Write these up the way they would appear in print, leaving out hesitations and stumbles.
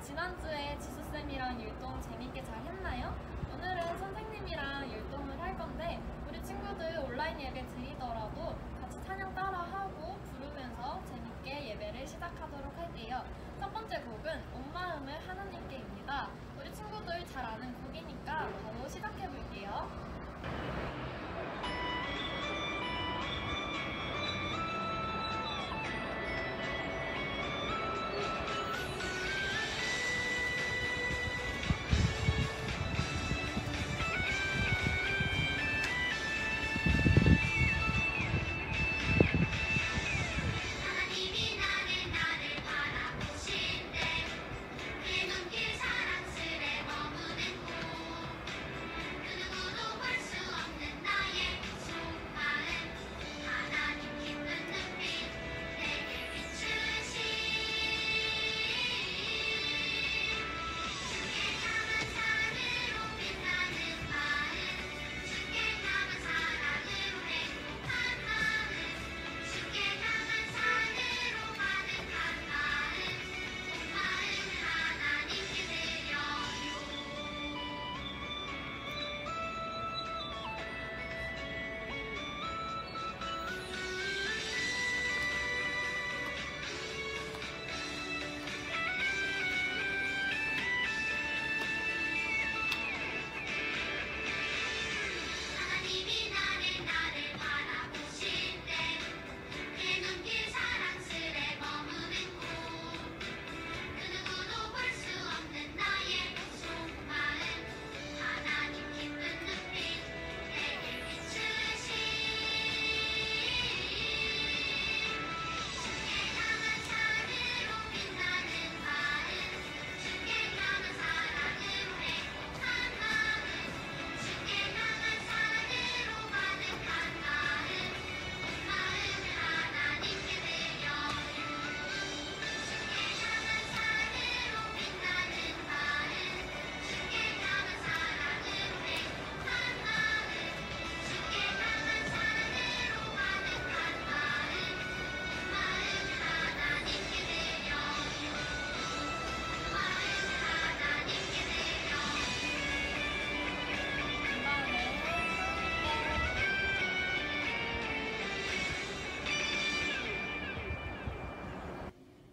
지난주에 지수쌤이랑 율동 재밌게 잘 했나요? 오늘은 선생님이랑 율동을 할 건데 우리 친구들 온라인 예배 드리더라도 같이 찬양 따라하고 부르면서 재밌게 예배를 시작하도록 할게요. 첫 번째 곡은 온 마음을 하나님께입니다. 우리 친구들 잘 아는 곡이니까 바로 시작해볼게요.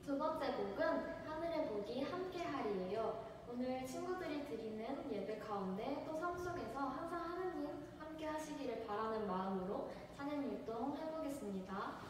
두 번째 곡은 하늘의 복이 함께하리예요. 오늘 친구들이 드리는 예배 가운데 또 삶 속에서 항상 하느님 함께 하시기를 바라는 마음으로 찬양 율동 해보겠습니다.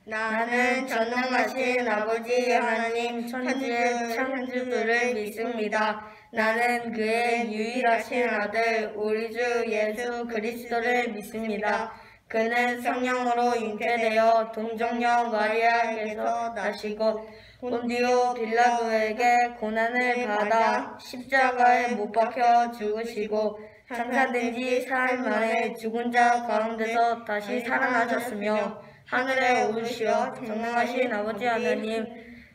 나는 전능하신 아버지 하나님 천지의 창조주를 믿습니다. 나는 그의 유일하신 아들 우리 주 예수 그리스도를 믿습니다. 그는 성령으로 잉태되어 동정녀 마리아에게서 나시고 본디오 빌라도에게 고난을 받아 십자가에 못 박혀 죽으시고 장사된 지 사흘 만에 죽은 자 가운데서 다시 살아나셨으며 하늘에 오르시어 전능하신 아버지 하나님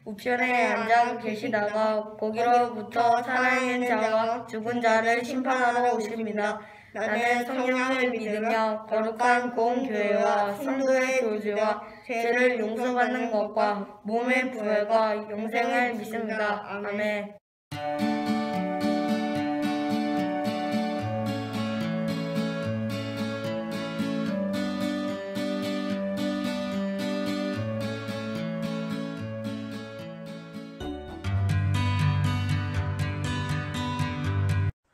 우편에 앉아 계시다가 거기로부터 살아있는 자와 죽은 자를 심판하러 오십니다. 나는 성령을 믿으며 거룩한 공교회와 성도의 교제와 죄를 용서받는 것과 몸의 부활과 영생을 믿습니다. 아멘.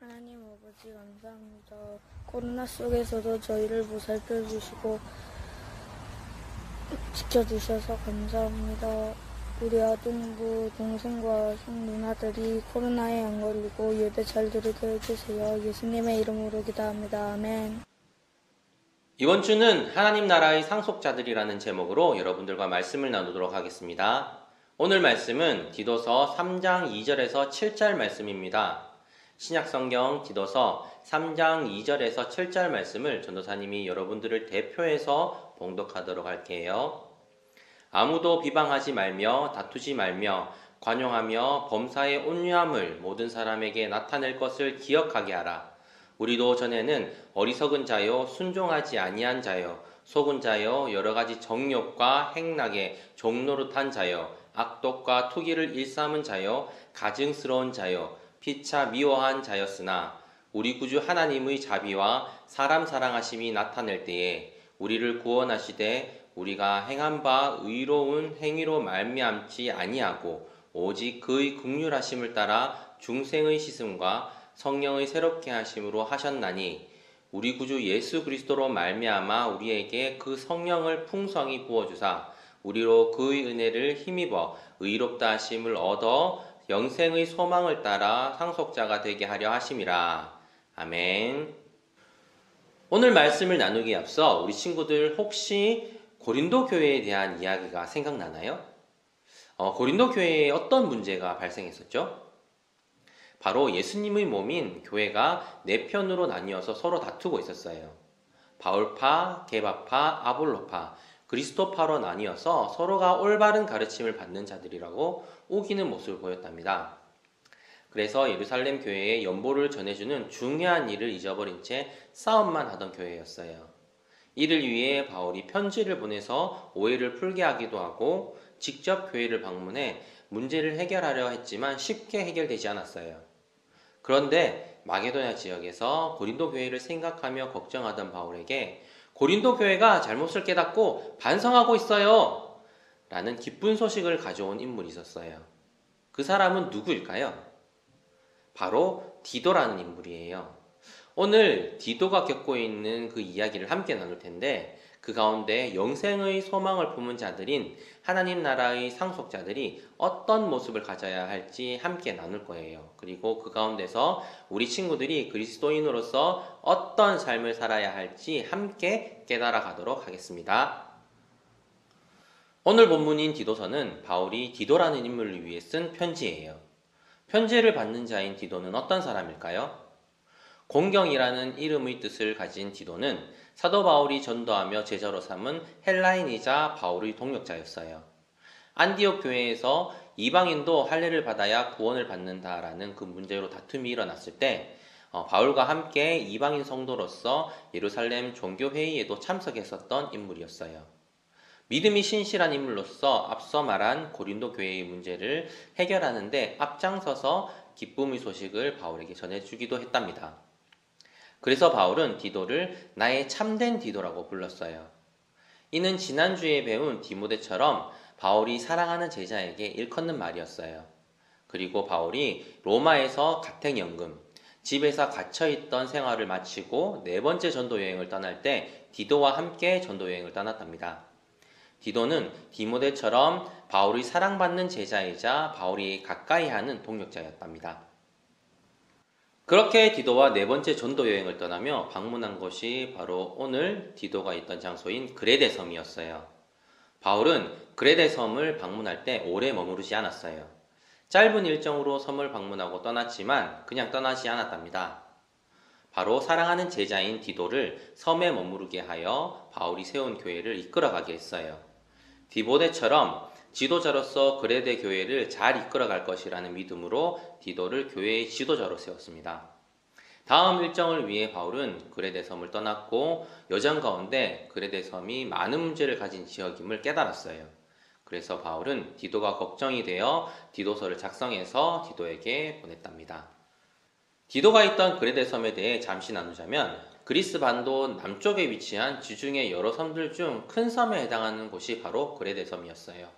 하나님 아버지 감사합니다. 코로나 속에서도 저희를 보살펴 주시고 지켜주셔서 감사합니다. 우리 아동부 동생과 형 누나들이 코로나에 안 걸리고 예배 잘 드리게 해주세요. 예수님의 이름으로 기도합니다. 아멘. 이번 주는 하나님 나라의 상속자들이라는 제목으로 여러분들과 말씀을 나누도록 하겠습니다. 오늘 말씀은 디도서 3장 2절에서 7절 말씀입니다. 신약성경 디도서 3장 2절에서 7절 말씀을 전도사님이 여러분들을 대표해서 봉독하도록 할게요. 아무도 비방하지 말며 다투지 말며 관용하며 범사의 온유함을 모든 사람에게 나타낼 것을 기억하게 하라. 우리도 전에는 어리석은 자요 순종하지 아니한 자요 속은 자요 여러가지 정욕과 행락에 종노릇한 자요 악독과 투기를 일삼은 자요 가증스러운 자요 피차 미워한 자였으나 우리 구주 하나님의 자비와 사람 사랑하심이 나타낼 때에 우리를 구원하시되 우리가 행한 바 의로운 행위로 말미암지 아니하고 오직 그의 긍휼하심을 따라 중생의 씻음과 성령의 새롭게 하심으로 하셨나니 우리 구주 예수 그리스도로 말미암아 우리에게 그 성령을 풍성히 부어주사 우리로 그의 은혜를 힘입어 의롭다 하심을 얻어 영생의 소망을 따라 상속자가 되게 하려 하심이라. 아멘. 오늘 말씀을 나누기에 앞서 우리 친구들 혹시 고린도 교회에 대한 이야기가 생각나나요? 고린도 교회에 어떤 문제가 발생했었죠? 바로 예수님의 몸인 교회가 네 편으로 나뉘어서 서로 다투고 있었어요. 바울파, 게바파, 아볼로파, 그리스도파로 나뉘어서 서로가 올바른 가르침을 받는 자들이라고 우기는 모습을 보였답니다. 그래서 예루살렘 교회에 연보를 전해주는 중요한 일을 잊어버린 채 싸움만 하던 교회였어요. 이를 위해 바울이 편지를 보내서 오해를 풀게 하기도 하고 직접 교회를 방문해 문제를 해결하려 했지만 쉽게 해결되지 않았어요. 그런데 마게도냐 지역에서 고린도 교회를 생각하며 걱정하던 바울에게 고린도 교회가 잘못을 깨닫고 반성하고 있어요! 라는 기쁜 소식을 가져온 인물이 있었어요. 그 사람은 누구일까요? 바로 디도라는 인물이에요. 오늘 디도가 겪고 있는 그 이야기를 함께 나눌 텐데 그 가운데 영생의 소망을 품은 자들인 하나님 나라의 상속자들이 어떤 모습을 가져야 할지 함께 나눌 거예요. 그리고 그 가운데서 우리 친구들이 그리스도인으로서 어떤 삶을 살아야 할지 함께 깨달아 가도록 하겠습니다. 오늘 본문인 디도서는 바울이 디도라는 인물을 위해 쓴 편지예요. 편지를 받는 자인 디도는 어떤 사람일까요? 공경이라는 이름의 뜻을 가진 디도는 사도 바울이 전도하며 제자로 삼은 헬라인이자 바울의 동역자였어요. 안디옥 교회에서 이방인도 할례를 받아야 구원을 받는다라는 그 문제로 다툼이 일어났을 때 바울과 함께 이방인 성도로서 예루살렘 종교회의에도 참석했었던 인물이었어요. 믿음이 신실한 인물로서 앞서 말한 고린도 교회의 문제를 해결하는데 앞장서서 기쁨의 소식을 바울에게 전해주기도 했답니다. 그래서 바울은 디도를 나의 참된 디도라고 불렀어요. 이는 지난주에 배운 디모데처럼 바울이 사랑하는 제자에게 일컫는 말이었어요. 그리고 바울이 로마에서 가택연금, 집에서 갇혀있던 생활을 마치고 네 번째 전도여행을 떠날 때 디도와 함께 전도여행을 떠났답니다. 디도는 디모데처럼 바울이 사랑받는 제자이자 바울이 가까이 하는 동역자였답니다. 그렇게 디도와 네 번째 전도 여행을 떠나며 방문한 곳이 바로 오늘 디도가 있던 장소인 그레데 섬이었어요. 바울은 그레데 섬을 방문할 때 오래 머무르지 않았어요. 짧은 일정으로 섬을 방문하고 떠났지만 그냥 떠나지 않았답니다. 바로 사랑하는 제자인 디도를 섬에 머무르게 하여 바울이 세운 교회를 이끌어가게 했어요. 디모데처럼 지도자로서 그레데 교회를 잘 이끌어갈 것이라는 믿음으로 디도를 교회의 지도자로 세웠습니다. 다음 일정을 위해 바울은 그레데 섬을 떠났고 여정 가운데 그레데 섬이 많은 문제를 가진 지역임을 깨달았어요. 그래서 바울은 디도가 걱정이 되어 디도서를 작성해서 디도에게 보냈답니다. 디도가 있던 그레데 섬에 대해 잠시 나누자면 그리스 반도 남쪽에 위치한 지중해 여러 섬들 중 큰 섬에 해당하는 곳이 바로 그레데 섬이었어요.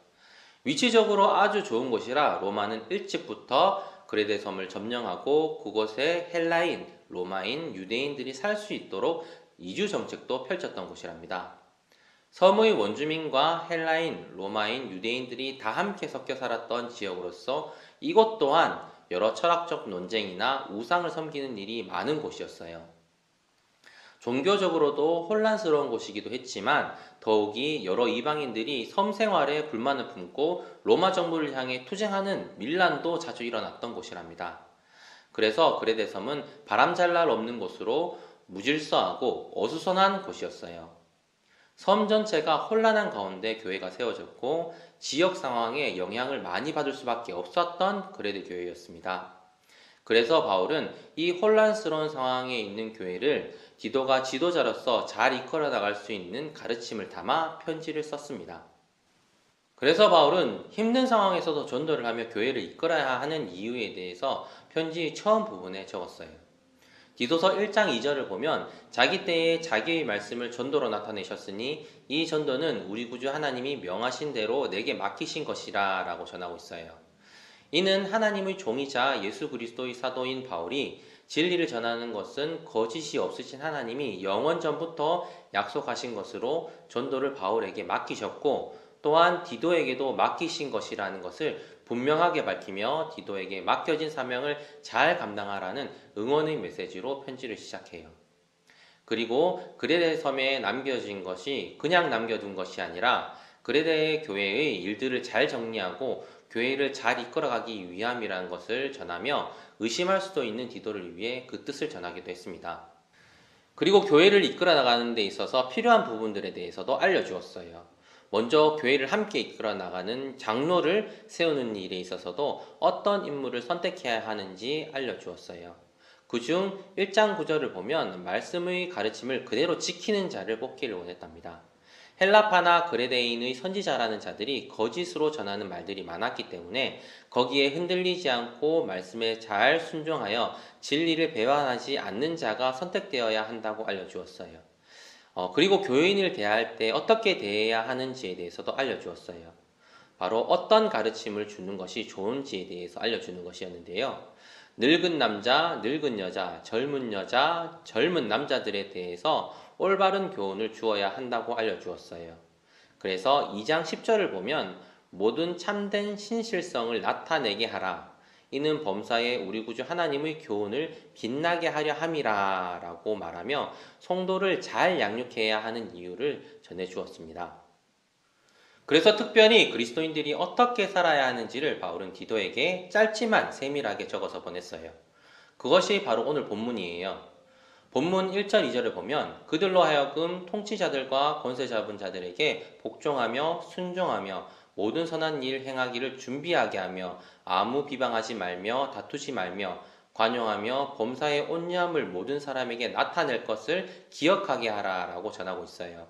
위치적으로 아주 좋은 곳이라 로마는 일찍부터 그레데 섬을 점령하고 그곳에 헬라인, 로마인, 유대인들이 살 수 있도록 이주 정책도 펼쳤던 곳이랍니다. 섬의 원주민과 헬라인, 로마인, 유대인들이 다 함께 섞여 살았던 지역으로서 이곳 또한 여러 철학적 논쟁이나 우상을 섬기는 일이 많은 곳이었어요. 종교적으로도 혼란스러운 곳이기도 했지만 더욱이 여러 이방인들이 섬 생활에 불만을 품고 로마 정부를 향해 투쟁하는 밀란도 자주 일어났던 곳이랍니다. 그래서 그레데 섬은 바람잘 없는 곳으로 무질서하고 어수선한 곳이었어요. 섬 전체가 혼란한 가운데 교회가 세워졌고 지역 상황에 영향을 많이 받을 수밖에 없었던 그레데 교회였습니다. 그래서 바울은 이 혼란스러운 상황에 있는 교회를 디도가 지도자로서 잘 이끌어 나갈 수 있는 가르침을 담아 편지를 썼습니다. 그래서 바울은 힘든 상황에서도 전도를 하며 교회를 이끌어야 하는 이유에 대해서 편지 처음 부분에 적었어요. 디도서 1장 2절을 보면 자기 때에 자기의 말씀을 전도로 나타내셨으니 이 전도는 우리 구주 하나님이 명하신 대로 내게 맡기신 것이라 라고 전하고 있어요. 이는 하나님의 종이자 예수 그리스도의 사도인 바울이 진리를 전하는 것은 거짓이 없으신 하나님이 영원 전부터 약속하신 것으로 전도를 바울에게 맡기셨고 또한 디도에게도 맡기신 것이라는 것을 분명하게 밝히며 디도에게 맡겨진 사명을 잘 감당하라는 응원의 메시지로 편지를 시작해요. 그리고 그레데 섬에 남겨진 것이 그냥 남겨둔 것이 아니라 그레데 교회의 일들을 잘 정리하고 교회를 잘 이끌어가기 위함이라는 것을 전하며 의심할 수도 있는 디도를 위해 그 뜻을 전하기도 했습니다. 그리고 교회를 이끌어 나가는 데 있어서 필요한 부분들에 대해서도 알려주었어요. 먼저 교회를 함께 이끌어 나가는 장로를 세우는 일에 있어서도 어떤 인물을 선택해야 하는지 알려주었어요. 그중 1장 9절을 보면 말씀의 가르침을 그대로 지키는 자를 뽑기를 원했답니다. 헬라파나 그레데인의 선지자라는 자들이 거짓으로 전하는 말들이 많았기 때문에 거기에 흔들리지 않고 말씀에 잘 순종하여 진리를 배반하지 않는 자가 선택되어야 한다고 알려주었어요. 그리고 교인을 대할 때 어떻게 대해야 하는지에 대해서도 알려주었어요. 바로 어떤 가르침을 주는 것이 좋은지에 대해서 알려주는 것이었는데요. 늙은 남자, 늙은 여자, 젊은 여자, 젊은 남자들에 대해서 올바른 교훈을 주어야 한다고 알려주었어요. 그래서 2장 10절을 보면 모든 참된 신실성을 나타내게 하라. 이는 범사에 우리 구주 하나님의 교훈을 빛나게 하려 함이라 라고 말하며 성도를 잘 양육해야 하는 이유를 전해주었습니다. 그래서 특별히 그리스도인들이 어떻게 살아야 하는지를 바울은 디도에게 짧지만 세밀하게 적어서 보냈어요. 그것이 바로 오늘 본문이에요. 본문 1절 2절을 보면 그들로 하여금 통치자들과 권세 잡은 자들에게 복종하며 순종하며 모든 선한 일 행하기를 준비하게 하며 아무 비방하지 말며 다투지 말며 관용하며 범사의 온유함을 모든 사람에게 나타낼 것을 기억하게 하라 라고 전하고 있어요.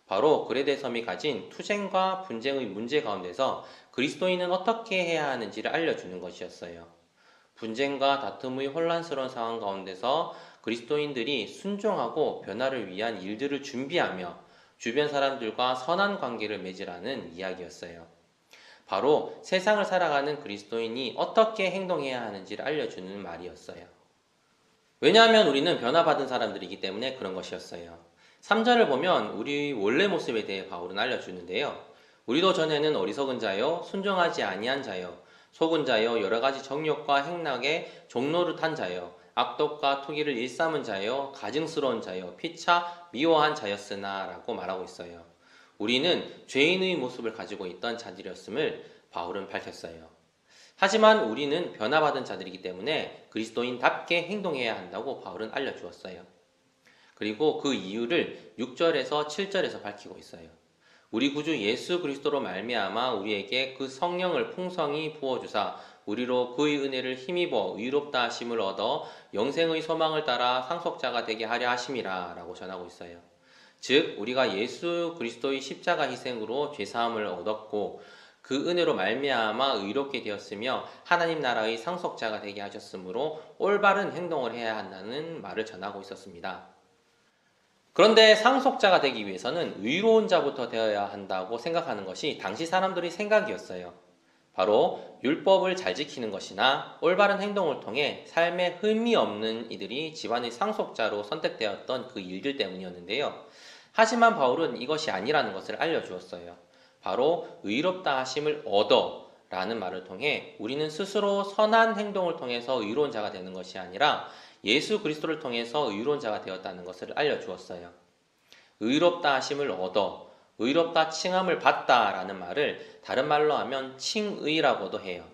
바로 그레데 섬이 가진 투쟁과 분쟁의 문제 가운데서 그리스도인은 어떻게 해야 하는지를 알려주는 것이었어요. 분쟁과 다툼의 혼란스러운 상황 가운데서 그리스도인들이 순종하고 변화를 위한 일들을 준비하며 주변 사람들과 선한 관계를 맺으라는 이야기였어요. 바로 세상을 살아가는 그리스도인이 어떻게 행동해야 하는지를 알려주는 말이었어요. 왜냐하면 우리는 변화받은 사람들이기 때문에 그런 것이었어요. 3절을 보면 우리 원래 모습에 대해 바울은 알려주는데요. 우리도 전에는 어리석은 자요, 순종하지 아니한 자요, 속은 자요, 여러 가지 정욕과 행락에 종로를 탄 자요, 악독과 투기를 일삼은 자요, 가증스러운 자요, 피차 미워한 자였으나 라고 말하고 있어요. 우리는 죄인의 모습을 가지고 있던 자들이었음을 바울은 밝혔어요. 하지만 우리는 변화받은 자들이기 때문에 그리스도인답게 행동해야 한다고 바울은 알려주었어요. 그리고 그 이유를 6절에서 7절에서 밝히고 있어요. 우리 구주 예수 그리스도로 말미암아 우리에게 그 성령을 풍성히 부어주사 우리로 그의 은혜를 힘입어 의롭다 하심을 얻어 영생의 소망을 따라 상속자가 되게 하려 하심이라 라고 전하고 있어요. 즉 우리가 예수 그리스도의 십자가 희생으로 죄사함을 얻었고 그 은혜로 말미암아 의롭게 되었으며 하나님 나라의 상속자가 되게 하셨으므로 올바른 행동을 해야 한다는 말을 전하고 있었습니다. 그런데 상속자가 되기 위해서는 의로운 자부터 되어야 한다고 생각하는 것이 당시 사람들의 생각이었어요. 바로 율법을 잘 지키는 것이나 올바른 행동을 통해 삶에 흠이 없는 이들이 집안의 상속자로 선택되었던 그 일들 때문이었는데요. 하지만 바울은 이것이 아니라는 것을 알려주었어요. 바로 의롭다 하심을 얻어 라는 말을 통해 우리는 스스로 선한 행동을 통해서 의로운 자가 되는 것이 아니라 예수 그리스도를 통해서 의로운 자가 되었다는 것을 알려주었어요. 의롭다 하심을 얻어, 의롭다 칭함을 받다 라는 말을 다른 말로 하면 칭의라고도 해요.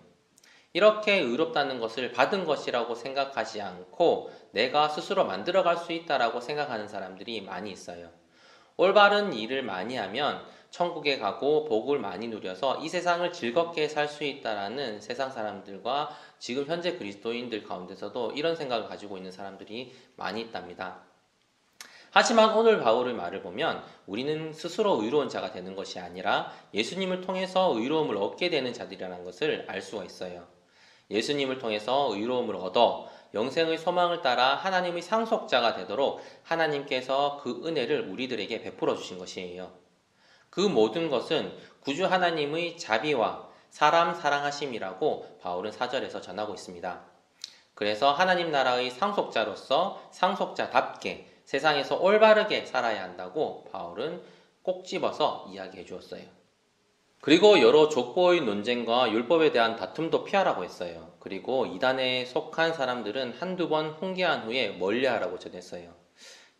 이렇게 의롭다는 것을 받은 것이라고 생각하지 않고 내가 스스로 만들어갈 수 있다라고 생각하는 사람들이 많이 있어요. 올바른 일을 많이 하면 천국에 가고 복을 많이 누려서 이 세상을 즐겁게 살 수 있다라는 세상 사람들과 지금 현재 그리스도인들 가운데서도 이런 생각을 가지고 있는 사람들이 많이 있답니다. 하지만 오늘 바울의 말을 보면 우리는 스스로 의로운 자가 되는 것이 아니라 예수님을 통해서 의로움을 얻게 되는 자들이라는 것을 알 수가 있어요. 예수님을 통해서 의로움을 얻어 영생의 소망을 따라 하나님의 상속자가 되도록 하나님께서 그 은혜를 우리들에게 베풀어 주신 것이에요. 그 모든 것은 구주 하나님의 자비와 사람 사랑하심이라고 바울은 4절에서 전하고 있습니다. 그래서 하나님 나라의 상속자로서 상속자답게 세상에서 올바르게 살아야 한다고 바울은 꼭 집어서 이야기해 주었어요. 그리고 여러 족보의 논쟁과 율법에 대한 다툼도 피하라고 했어요. 그리고 이단에 속한 사람들은 한두 번 훈계한 후에 멀리하라고 전했어요.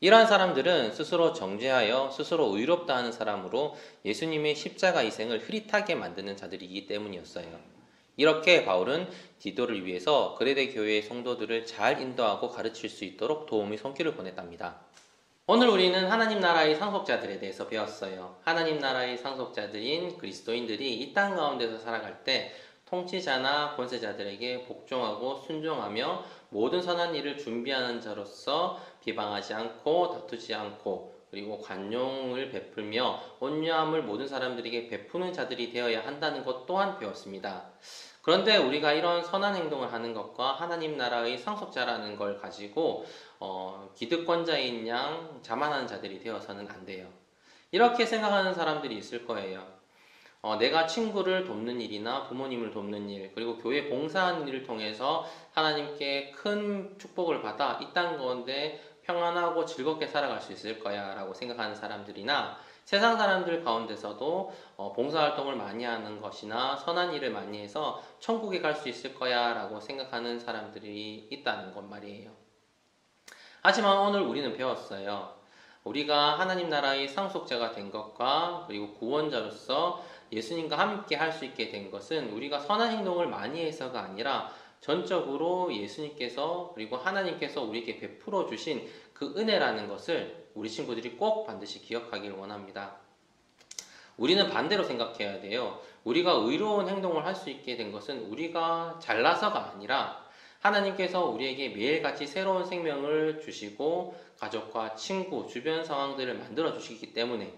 이러한 사람들은 스스로 정죄하여 스스로 의롭다 하는 사람으로 예수님의 십자가 희생을 흐릿하게 만드는 자들이기 때문이었어요. 이렇게 바울은 디도를 위해서 그레데 교회의 성도들을 잘 인도하고 가르칠 수 있도록 도움의 손길을 보냈답니다. 오늘 우리는 하나님 나라의 상속자들에 대해서 배웠어요. 하나님 나라의 상속자들인 그리스도인들이 이 땅 가운데서 살아갈 때 통치자나 권세자들에게 복종하고 순종하며 모든 선한 일을 준비하는 자로서 비방하지 않고 다투지 않고 그리고 관용을 베풀며 온유함을 모든 사람들에게 베푸는 자들이 되어야 한다는 것 또한 배웠습니다. 그런데 우리가 이런 선한 행동을 하는 것과 하나님 나라의 상속자라는 걸 가지고 기득권자인 양 자만하는 자들이 되어서는 안 돼요. 이렇게 생각하는 사람들이 있을 거예요. 내가 친구를 돕는 일이나 부모님을 돕는 일, 그리고 교회 봉사하는 일을 통해서 하나님께 큰 축복을 받아 이 땅 가운데 평안하고 즐겁게 살아갈 수 있을 거야 라고 생각하는 사람들이나 세상 사람들 가운데서도 봉사활동을 많이 하는 것이나 선한 일을 많이 해서 천국에 갈 수 있을 거야 라고 생각하는 사람들이 있다는 것 말이에요. 하지만 오늘 우리는 배웠어요. 우리가 하나님 나라의 상속자가 된 것과 그리고 구원자로서 예수님과 함께 할 수 있게 된 것은 우리가 선한 행동을 많이 해서가 아니라 전적으로 예수님께서 그리고 하나님께서 우리에게 베풀어 주신 그 은혜라는 것을 우리 친구들이 꼭 반드시 기억하기를 원합니다. 우리는 반대로 생각해야 돼요. 우리가 의로운 행동을 할 수 있게 된 것은 우리가 잘나서가 아니라 하나님께서 우리에게 매일같이 새로운 생명을 주시고 가족과 친구, 주변 상황들을 만들어 주시기 때문에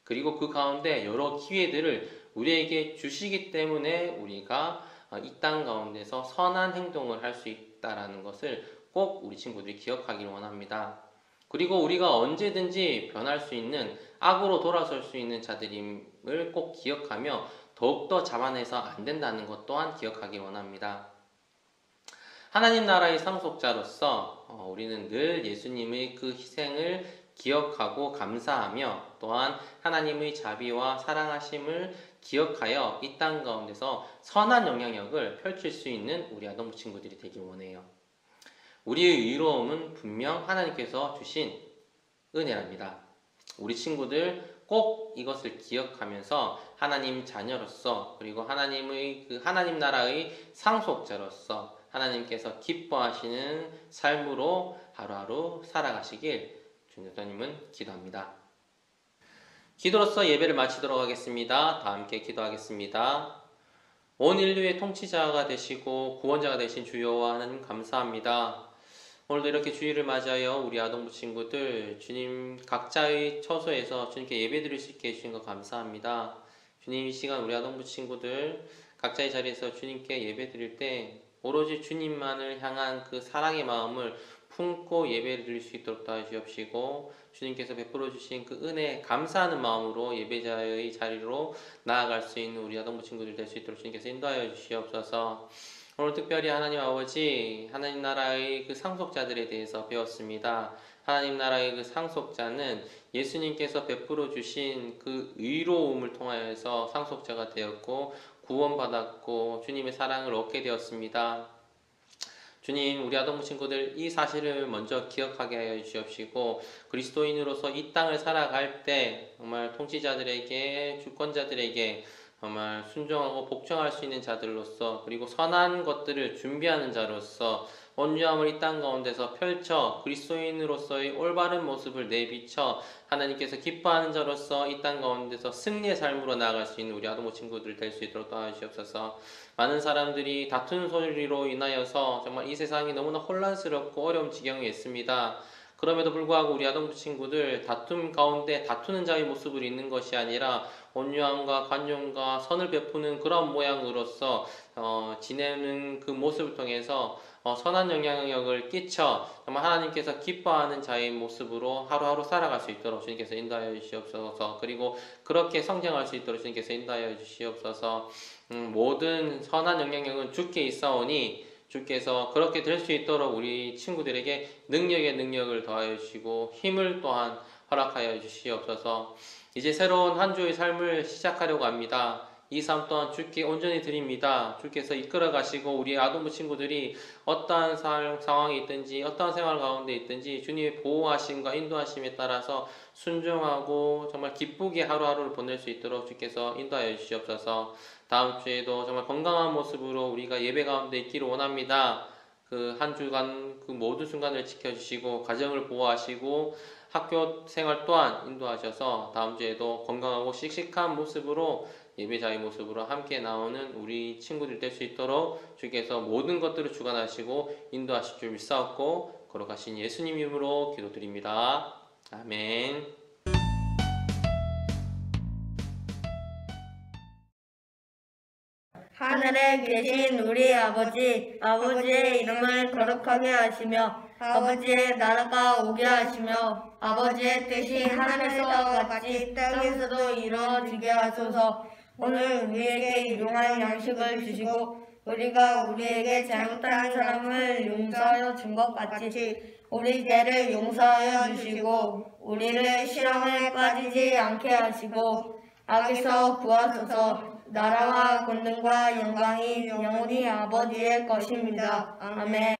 그리고 그 가운데 여러 기회들을 우리에게 주시기 때문에 우리가 이 땅 가운데서 선한 행동을 할 수 있다는 것을 꼭 우리 친구들이 기억하기를 원합니다. 그리고 우리가 언제든지 변할 수 있는 악으로 돌아설 수 있는 자들임을 꼭 기억하며 더욱더 자만해서 안 된다는 것 또한 기억하기 원합니다. 하나님 나라의 상속자로서 우리는 늘 예수님의 그 희생을 기억하고 감사하며 또한 하나님의 자비와 사랑하심을 기억하여 이 땅 가운데서 선한 영향력을 펼칠 수 있는 우리 아동부 친구들이 되길 원해요. 우리의 의로움은 분명 하나님께서 주신 은혜랍니다. 우리 친구들 꼭 이것을 기억하면서 하나님 자녀로서 그리고 하나님 나라의 상속자로서 하나님께서 기뻐하시는 삶으로 하루하루 살아가시길 주님은 기도합니다. 기도로서 예배를 마치도록 하겠습니다. 다 함께 기도하겠습니다. 온 인류의 통치자가 되시고 구원자가 되신 주여와 하나님 감사합니다. 오늘도 이렇게 주일을 맞이하여 우리 아동부 친구들 주님 각자의 처소에서 주님께 예배드릴 수 있게 해주신 것 감사합니다. 주님 이 시간 우리 아동부 친구들 각자의 자리에서 주님께 예배드릴 때 오로지 주님만을 향한 그 사랑의 마음을 품고 예배를 드릴 수 있도록 도와주시옵시고 주님께서 베풀어 주신 그 은혜에 감사하는 마음으로 예배자의 자리로 나아갈 수 있는 우리 아동부 친구들 될 수 있도록 주님께서 인도하여 주시옵소서. 오늘 특별히 하나님 아버지 하나님 나라의 그 상속자들에 대해서 배웠습니다. 하나님 나라의 그 상속자는 예수님께서 베풀어 주신 그 의로움을 통하여서 상속자가 되었고 구원받았고 주님의 사랑을 얻게 되었습니다. 주님 우리 아동부 친구들 이 사실을 먼저 기억하게 하여 주시옵시고 그리스도인으로서 이 땅을 살아갈 때 정말 통치자들에게 주권자들에게 정말 순종하고 복종할 수 있는 자들로서 그리고 선한 것들을 준비하는 자로서 온유함을 이 땅 가운데서 펼쳐 그리스도인으로서의 올바른 모습을 내비쳐 하나님께서 기뻐하는 자로서 이 땅 가운데서 승리의 삶으로 나아갈 수 있는 우리 아동부 친구들 될 수 있도록 도와주시옵소서. 많은 사람들이 다투는 소리로 인하여서 정말 이 세상이 너무나 혼란스럽고 어려운 지경에 있습니다. 그럼에도 불구하고 우리 아동부 친구들 다툼 가운데 다투는 자의 모습을 있는 것이 아니라 온유함과 관용과 선을 베푸는 그런 모양으로서 지내는 그 모습을 통해서 선한 영향력을 끼쳐 정말 하나님께서 기뻐하는 자의 모습으로 하루하루 살아갈 수 있도록 주님께서 인도하여 주시옵소서. 그리고 그렇게 성장할 수 있도록 주님께서 인도하여 주시옵소서. 모든 선한 영향력은 주께 있사오니 주께서 그렇게 될 수 있도록 우리 친구들에게 능력의 능력을 더하여 주시고 힘을 또한 허락하여 주시옵소서. 이제 새로운 한 주의 삶을 시작하려고 합니다. 이 삶 또한 주께 온전히 드립니다. 주께서 이끌어 가시고 우리 아동부 친구들이 어떠한 상황이 있든지 어떠한 생활 가운데 있든지 주님의 보호하심과 인도하심에 따라서 순종하고 정말 기쁘게 하루하루를 보낼 수 있도록 주께서 인도하여 주시옵소서. 다음 주에도 정말 건강한 모습으로 우리가 예배 가운데 있기를 원합니다. 그 한 주간 그 모든 순간을 지켜주시고 가정을 보호하시고 학교 생활 또한 인도하셔서 다음 주에도 건강하고 씩씩한 모습으로 예배자의 모습으로 함께 나오는 우리 친구들 될 수 있도록 주께서 모든 것들을 주관하시고 인도하실 줄 믿사옵고 거룩하신 예수님 이름으로 기도드립니다. 아멘. 하늘에 계신 우리 아버지, 아버지의 이름을 거룩하게 하시며 아버지의 나라가 오게 하시며 아버지의 뜻이 하늘에서 같이 땅에서도 이루어지게 하소서. 오늘 우리에게 일용할 양식을 주시고 우리가 우리에게 잘못한 사람을 용서하여 준 것 같이 우리 죄를 용서하여 주시고 우리를 시험에 빠지지 않게 하시고 악에서 구하소서. 나라와 권능과 영광이 영원히 아버지의 것입니다. 아멘.